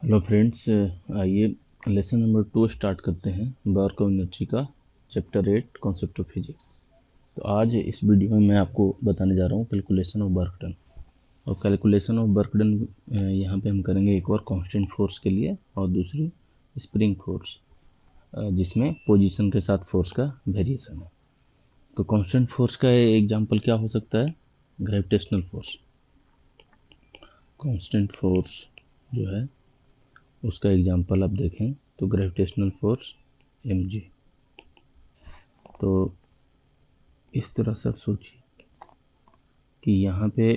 Hello friends, आइए lesson number 2 start करते हैं। वर्क ऑफ एनर्जी का चैप्टर 8 कॉन्सेप्ट ऑफ फिजिक्स। तो आज इस वीडियो में मैं आपको बताने जा रहा हूँ कैलकुलेशन ऑफ वर्क डन। और कैलकुलेशन ऑफ वर्क डन यहाँ पे हम करेंगे एक और कांस्टेंट फोर्स के लिए और दूसरी स्प्रिंग फोर्स, जिसमें पोजीशन के साथ फोर्स का वेरिएशन है। तो कांस्टेंट फोर्स का एग्जांपल क्या हो सकता है? Gravitational force. कांस्टेंट फोर्स जो है उसका एग्जांपल आप देखें तो ग्रेविटेशनल फोर्स mg। तो इस तरह से आप सोचिए कि यहाँ पे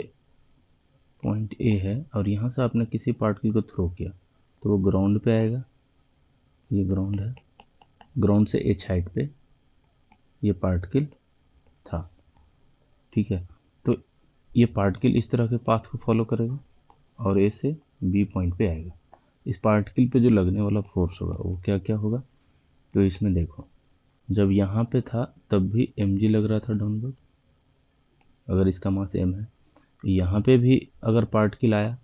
पॉइंट ए है और यहाँ से आपने किसी पार्टिकल को थ्रो किया तो वो ग्राउंड पे आएगा। ये ग्राउंड है, ग्राउंड से h हाइट पे ये पार्टिकल था। ठीक है, तो ये पार्टिकल इस तरह के पाथ को फॉलो करेगा और ए से बी पॉइंट पे आएगा। इस पार्टिकल पे जो लगने वाला फोर्स होगा वो क्या क्या होगा? तो इसमें देखो, जब यहाँ पे था तब भी mg लग रहा था डाउनवर्ड, अगर इसका मास m है। यहाँ पे भी अगर पार्टिकल आया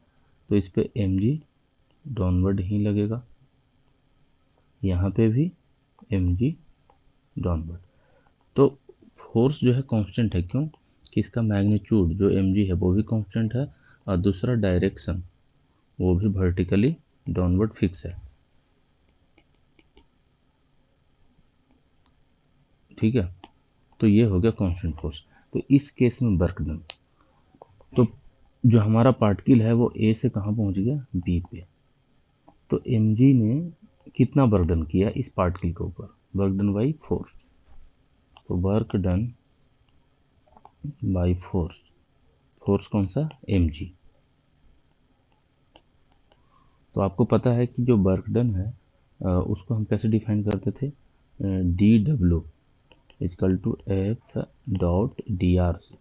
तो इस पे mg डाउनवर्ड ही लगेगा, यहाँ पे भी mg डाउनवर्ड। तो फोर्स जो है कांस्टेंट है, क्यों कि इसका मैग्नीट्यूड जो mg है वो भी कांस्टेंट है और दूसरा डायरेक्शन वो भी वर्टिकली डाउनवर्ड फिक्स है। ठीक है, तो ये हो गया कांस्टेंट फोर्स। तो इस केस में वर्क डन, तो जो हमारा पार्टिकल है वो ए से कहाँ पहुंच गया? बी पे। तो mg ने कितना वर्क डन किया इस पार्टिकल के ऊपर? Work done by force. तो work done by force, force कौन सा? mg। तो आपको पता है कि जो वर्क डन है उसको हम कैसे डिफाइन करते थे? D W is equal to F dot D R से,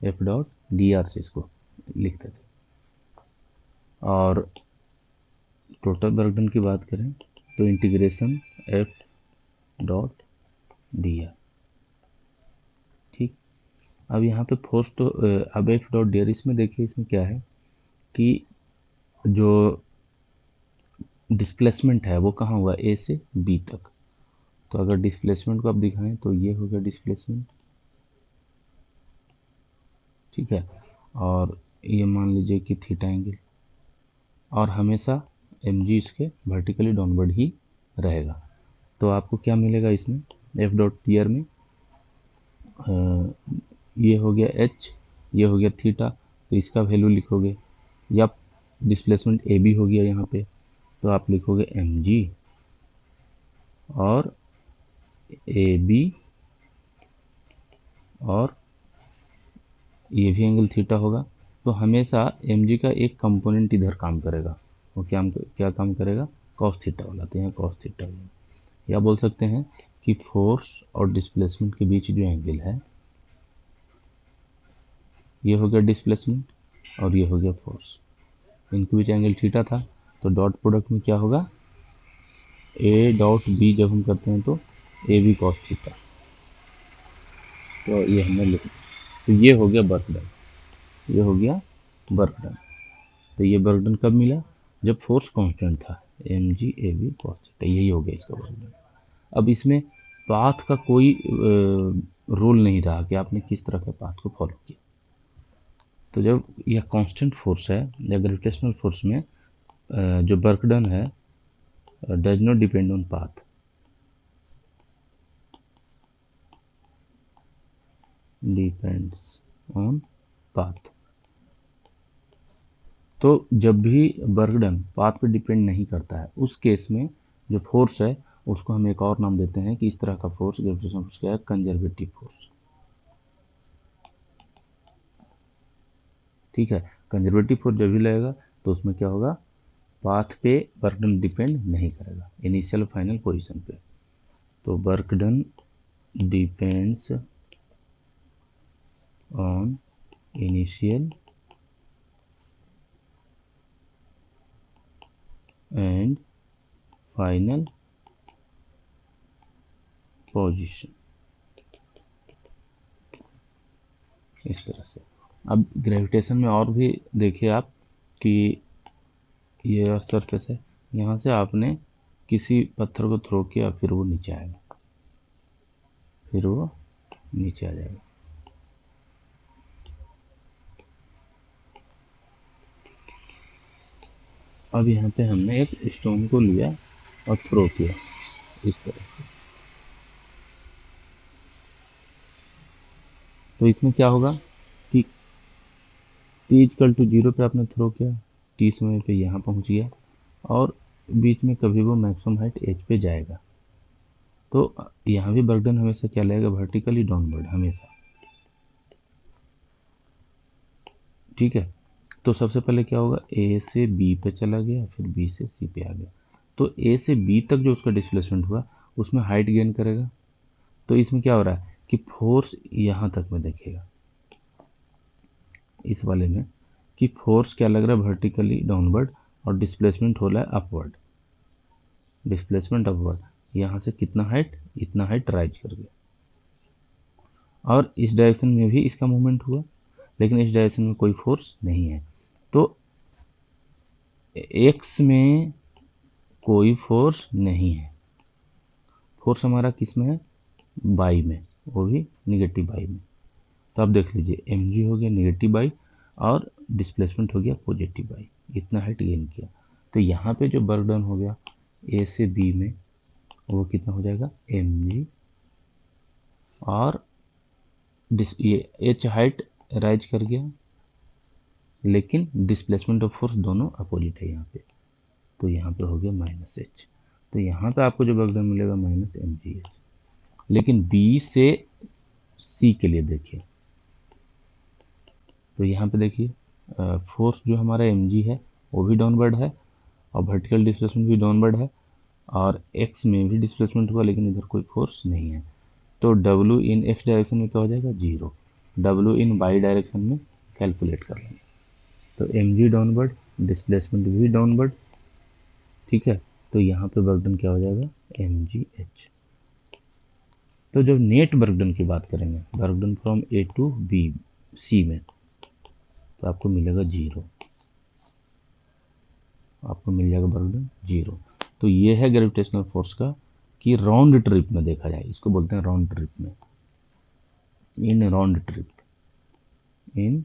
एफ डॉट डी आर से इसको लिखते थे। और टोटल वर्क डन की बात करें तो integration F dot D are. ठीक, अब यहाँ पे फोर्स तो अब एफ डॉट डी आर, इसमें देखिए इसमें क्या है कि जो डिस्प्लेसमेंट है वो कहाँ हुआ? ए से बी तक। तो अगर डिस्प्लेसमेंट को आप दिखाएं तो ये हो गया डिस्प्लेसमेंट। ठीक है, और ये मान लीजिए कि थीटा एंगल, और हमेशा एम जी इसके वर्टिकली डाउनवर्ड ही रहेगा। तो आपको क्या मिलेगा इसमें? एफ डॉट टी आर में ये हो गया एच, ये हो गया थीटा, तो इसका वैल्यू लिखोगे, या डिस्प्लेसमेंट ए बी हो गया यहाँ पे, तो आप लिखोगे एम जी और ए बी, और ये भी एंगल थीटा होगा। तो हमेशा एम जी का एक कंपोनेंट इधर काम करेगा, वो क्या काम करेगा? कॉस थीटा वाला। तो यहाँ कॉस थीटा होगा। या बोल सकते हैं कि फोर्स और डिस्प्लेसमेंट के बीच जो एंगल है ये हो गया डिस्प्लेसमेंट और ये हो गया फोर्स, इनके बीच एंगल थीटा था। तो डॉट प्रोडक्ट में क्या होगा? ए डॉट बी जब हम करते हैं तो ए बी कॉस थीटा। तो ये हमने लिखा, तो ये हो गया वर्क डन, ये हो गया वर्क डन। तो ये वर्क डन कब मिला? जब फोर्स कांस्टेंट था, M G A B cos theta, यही हो गया इसका वर्क डन। अब इसमें पाथ का कोई रोल नहीं रहा कि आपने किस तरह के पाथ को फॉलो किया। तो जब यह कांस्टेंट फोर्स है या ग्रेविटेशनल फोर्स में जो वर्क डन है does not depend on path, depends on path. तो जब भी वर्क डन पाथ पे डिपेंड नहीं करता है उस केस में जो फोर्स है उसको हम एक और नाम देते हैं कि इस तरह का फोर्स ग्रेविटेशनल फोर्स क्या है? Conservative force. ठीक है, कंजर्वेटिव फोर्स जब भी लगेगा तो उसमें क्या होगा? पाथ पे वर्क डन डिपेंड नहीं करेगा, इनिशियल फाइनल पोजीशन पे। तो work done depends on initial and final position, इस तरह से। अब ग्रेविटेशन में और भी देखिए आप कि ये सरफेस है, यहाँ से आपने किसी पत्थर को थ्रो किया, फिर वो नीचे आएगा, फिर वो नीचे आ जाएगा। अब यहाँ पे हमने एक स्टोन को लिया और थ्रो किया इस तरह से, तो इसमें क्या होगा कि t इक्वल टू 0 पे आपने थ्रो किया, t समय पे यहाँ पहुँच गया, और बीच में कभी वो मैक्सिमम हाइट h पे जाएगा। तो यहाँ भी बर्डन हमेशा क्या लगेगा, वर्टिकली डाउनवर्ड हमेशा। ठीक है, तो सबसे पहले क्या होगा, ए से बी पे चला गया, फिर बी से सी पे आ गया। तो ए से बी तक जो उसका डिस्प्लेसमेंट हुआ उसमें हाइट गेन करेगा। तो इसमें क्या हो रहा है कि फोर्स यहाँ तक में देखेगा, इस वाले में कि फोर्स क्या लग रहा है, वर्टिकली डाउनवर्ड, और डिस्प्लेसमेंट हो रहा है अपवर्ड, डिस्प्लेसमेंट अपवर्ड। यहाँ से कितना हाइट, इतना हाइट राइज कर गया, और इस डायरेक्शन में भी इसका मूवमेंट हुआ, लेकिन इस डायरेक्शन में कोई फोर्स नहीं है। तो एक्स में कोई फोर्स नहीं है, फोर्स हमारा किस में है, बाई में, वो भी निगेटिव बाई में। तो आप देख लीजिए mg हो गया निगेटिव बाई, और डिस्प्लेसमेंट हो गया पॉजिटिव बाई, इतना हाइट गेन किया। तो यहाँ पे जो वर्क डन हो गया ए से बी में, वो कितना हो जाएगा mg, और ये h हाइट राइज कर गया, लेकिन डिस्प्लेसमेंट ऑफ फोर्स दोनों अपोजिट है यहाँ पे, तो यहाँ पे हो गया -h। तो यहाँ पे आपको जो वर्क डन मिलेगा -mgh। लेकिन बी से सी के लिए देखिए, तो यहाँ पे देखिए फोर्स जो हमारा mg है वो भी डाउनवर्ड है, और वर्टिकल डिस्प्लेसमेंट भी डाउनवर्ड है, और x में भी डिस्प्लेसमेंट हुआ, लेकिन इधर कोई फोर्स नहीं है। तो w इन x डायरेक्शन में क्या हो जाएगा, 0। w इन y डायरेक्शन में कैलकुलेट कर लेंगे, तो mg डाउनवर्ड, डिस्प्लेसमेंट भी डाउनवर्ड। ठीक है, तो यहाँ पे वर्क डन क्या हो जाएगा, mgh। तो जब नेट वर्क डन की बात करेंगे, work done from A to B C में, तो आपको मिलेगा 0, आपको मिल जाएगा वर्क डन 0। तो ये है ग्रेविटेशनल फोर्स का कि राउंड ट्रिप में देखा जाए, इसको बोलते हैं राउंड ट्रिप में, in round trip, in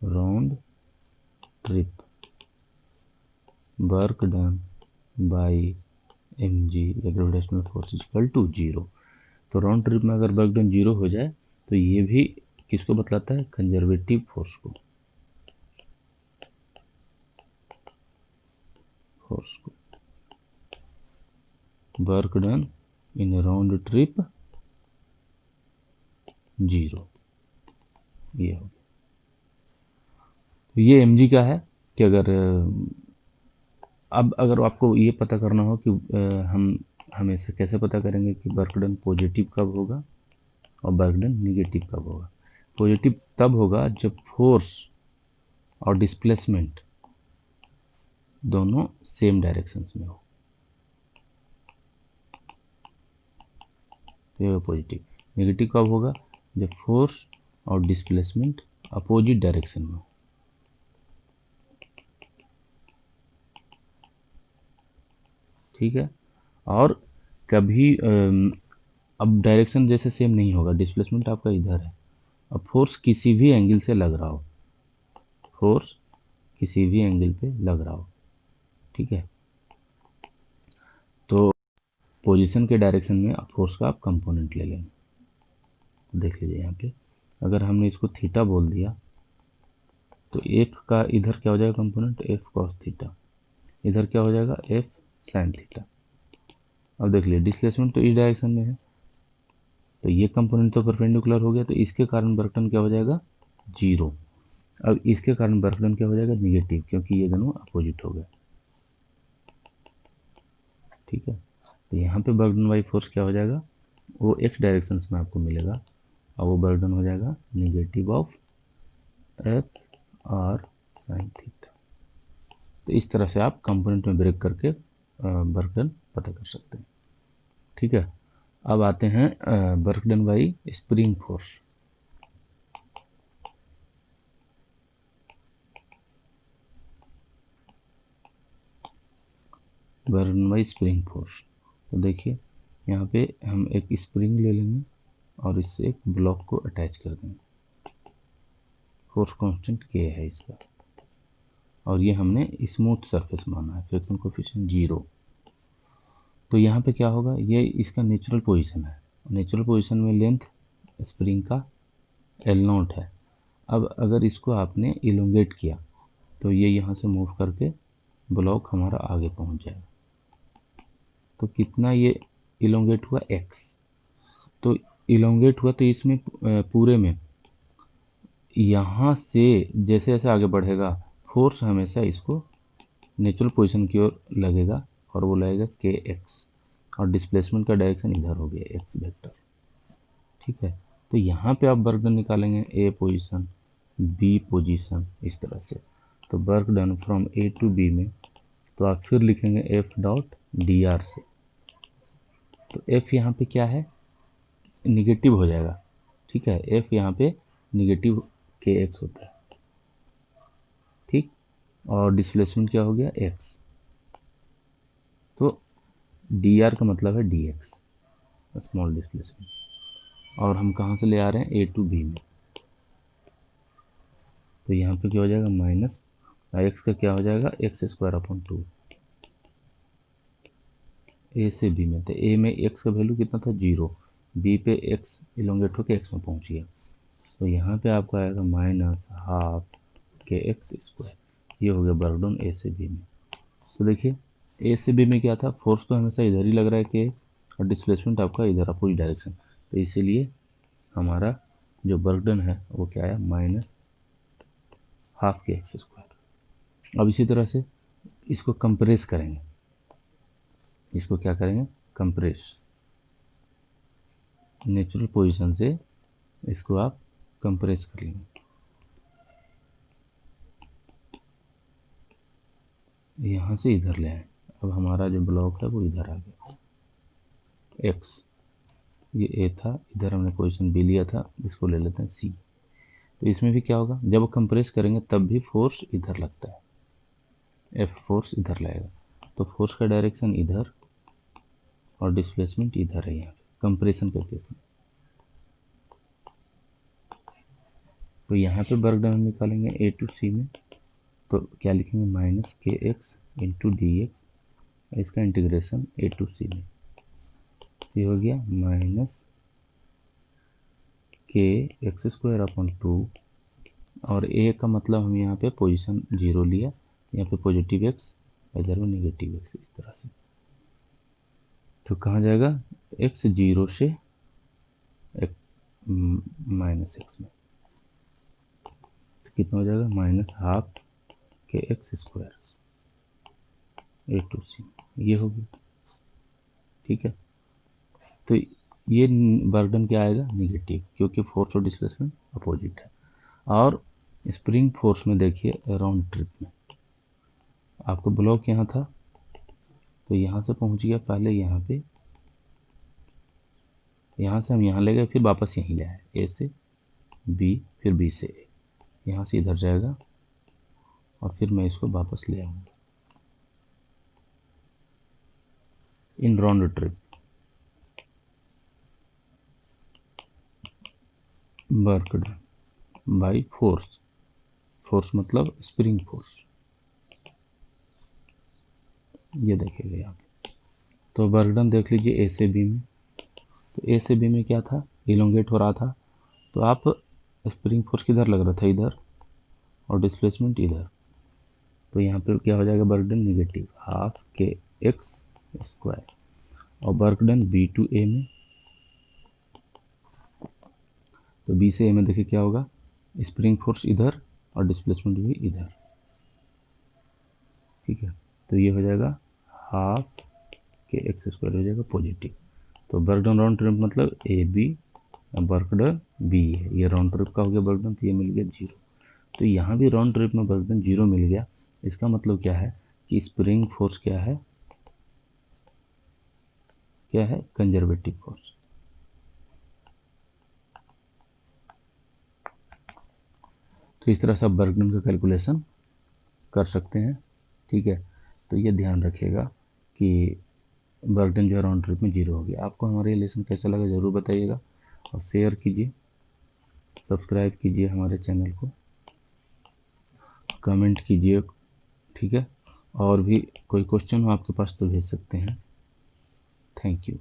round trip work done by mg या ग्रेविटेशनल फोर्स इक्वल टू 0। तो राउंड ट्रिप में अगर वर्क डन 0 हो जाए, तो ये भी किसको बतलाता है, कंजर्वेटिव फोर्स को, work done in round trip 0, ये हो गया। तो ये mg का है कि अगर अब अगर आपको ये पता करना हो कि हम हमेशा कैसे पता करेंगे कि वर्क डन पॉजिटिव कब होगा और वर्क डन निगेटिव कब होगा। पॉजिटिव तब होगा जब फोर्स और डिस्प्लेसमेंट दोनों सेम डायरेक्शंस में हो, तो ये पॉजिटिव। नेगेटिव कब होगा, जब फोर्स और डिस्प्लेसमेंट अपोजिट डायरेक्शन में हो। ठीक है, और कभी अब डायरेक्शन जैसे सेम नहीं होगा, डिस्प्लेसमेंट आपका इधर है, अब फोर्स किसी भी एंगल से लग रहा हो, फोर्स किसी भी एंगल पे लग रहा हो। ठीक है, तो पोजीशन के डायरेक्शन में फोर्स का आप कंपोनेंट ले लेंगे। तो देख लीजिए यहाँ पे अगर हमने इसको थीटा बोल दिया, तो एफ का इधर क्या हो जाएगा कंपोनेंट, एफ कॉस थीटा, इधर क्या हो जाएगा, एफ साइन थीटा। अब देख लीजिए डिस्प्लेसमेंट तो इस डायरेक्शन में है, तो ये कंपोनेंट तो परपेंडिकुलर हो गया, तो इसके कारण वर्क डन क्या हो जाएगा, 0। अब इसके कारण वर्क डन क्या हो जाएगा, निगेटिव, क्योंकि ये दोनों अपोजिट हो गए। ठीक है, तो यहाँ पे वर्क डन बाई फोर्स क्या हो जाएगा, वो एक्स डायरेक्शन में आपको मिलेगा, और वो वर्क डन हो जाएगा negative of F R sine theta. तो इस तरह से आप कंपोनेंट में ब्रेक करके वर्क डन पता कर सकते हैं। ठीक है, अब आते हैं work done by spring force. Burden by spring force. तो देखिए यहाँ पे हम एक स्प्रिंग ले लेंगे और इससे एक ब्लॉक को अटैच कर देंगे। फोर्स कांस्टेंट के है इसका, और ये हमने स्मूथ सरफेस माना है, फ्रिक्शन कोएफिशिएंट 0। तो यहाँ पे क्या होगा, ये इसका नेचुरल पोजीशन है। नेचुरल पोजीशन में लेंथ स्प्रिंग का L0 है। अब अगर इसको आपने इलोंगेट किया तो ये यहाँ से मूव करके ब्लॉक हमारा आगे पहुँच जाएगा। तो कितना ये इलोंगेट हुआ, x। तो इलोंगेट हुआ तो इसमें पूरे में यहाँ से जैसे जैसे आगे बढ़ेगा फोर्स हमेशा इसको नेचुरल पोजीशन की ओर लगेगा, और वो लगेगा kx, और डिस्प्लेसमेंट का डायरेक्शन इधर हो गया x वेक्टर। ठीक है, तो यहाँ पे आप वर्क डन निकालेंगे a पोजीशन, b पोजीशन, इस तरह से। तो work done from a to b में तो आप फिर लिखेंगे f डॉट dr से। तो f यहाँ पे क्या है, निगेटिव हो जाएगा। ठीक है, f यहाँ पे निगेटिव kx होता है। ठीक, और डिस्प्लेसमेंट क्या हो गया, x। तो dr का मतलब है dx, स्मॉल डिस्प्लेसमेंट। और हम कहाँ से ले आ रहे हैं, a टू b में। तो यहाँ पे क्या हो जाएगा, माइनस x का क्या हो जाएगा, x²/2। a से b में, तो a में x का वैल्यू कितना था, 0। b पे x इलोंगेट होकर x में पहुँच गया। तो यहाँ पे आपको आएगा -12 kx²। ये हो गया वर्क डन a से b में। तो देखिए a से b में क्या था, फोर्स तो हमेशा इधर ही लग रहा है k, और डिस्प्लेसमेंट आपका इधर अपोजिट डायरेक्शन। तो इसीलिए हमारा जो वर्क डन है वो क्या आया, -12 kx²। अब इसी तरह से इसको कंप्रेस करेंगे। इसको क्या करेंगे, कंप्रेस। नेचुरल पोजीशन से इसको आप कंप्रेस कर लेंगे। यहाँ से इधर ले आए। अब हमारा जो ब्लॉक है वो इधर आ गया, x। ये a था, इधर हमने पोजीशन b लिया था, इसको ले लेते हैं c। तो इसमें भी क्या होगा, जब कंप्रेस करेंगे तब भी फोर्स इधर लगता है, F फोर्स इधर लगेगा। तो फोर्स का डायरेक्शन इधर और डिस्प्लेसमेंट इधर है, यहाँ पे कंप्रेशन के केस में। तो यहाँ पे वर्क डन हम निकालेंगे a टू c में। तो क्या लिखेंगे, -kx इंटू dx, इसका इंटीग्रेशन a टू c में। ये हो गया -kx²/2, और a का मतलब हम यहाँ पे पोजीशन 0 लिया, यहाँ पे पॉजिटिव x, इधर में नेगेटिव x, इस तरह से। तो कहाँ जाएगा, x 0 से -x में। तो कितना हो जाएगा, -12 kx² a टू c, ये होगी। ठीक है, तो ये वर्क डन क्या आएगा, निगेटिव, क्योंकि फोर्स और डिस्प्लेसमेंट अपोजिट है। और स्प्रिंग फोर्स में देखिए, राउंड ट्रिप में आपको ब्लॉक यहाँ था, तो यहाँ से पहुँच गया पहले यहाँ पे, यहाँ से हम यहाँ ले गए, फिर वापस यहीं ले आए, ए से बी, फिर बी से ए, यहाँ से इधर जाएगा, और फिर मैं इसको वापस ले आऊँगा in round trip. Work done by force, force मतलब स्प्रिंग फोर्स, ये देखिएगा यहाँ पे। तो वर्क डन देख लीजिए ए से बी में। तो ए से बी में क्या था, इलोंगेट हो रहा था, तो आप स्प्रिंग फोर्स किधर लग रहा था, इधर, और डिस्प्लेसमेंट इधर। तो यहाँ पे क्या हो जाएगा, वर्क डन निगेटिव 12 kx²। और वर्क डन बी टू ए में, तो बी से ए में देखिए क्या होगा, स्प्रिंग फोर्स इधर और डिस्प्लेसमेंट भी इधर। ठीक है, तो ये हो जाएगा 12 kx² हो जाएगा पॉजिटिव। तो वर्क डन राउंड ट्रिप मतलब A B, work done B है, ये राउंड ट्रिप का हो गया वर्क डन, तो ये मिल गया 0। तो यहाँ भी राउंड ट्रिप में वर्क डन 0 मिल गया। इसका मतलब क्या है कि स्प्रिंग फोर्स क्या है, कंजर्वेटिव फोर्स। तो इस तरह से आप वर्क डन का कैलकुलेशन कर सकते हैं। ठीक है, तो ये ध्यान रखिएगा कि बर्डन जो है राउंड ट्रिप में 0 हो गया। आपको हमारा ये लेसन कैसा लगा ज़रूर बताइएगा, और शेयर कीजिए, सब्सक्राइब कीजिए हमारे चैनल को, कमेंट कीजिए, ठीक है। और भी कोई क्वेश्चन हो आपके पास तो भेज सकते हैं। Thank you.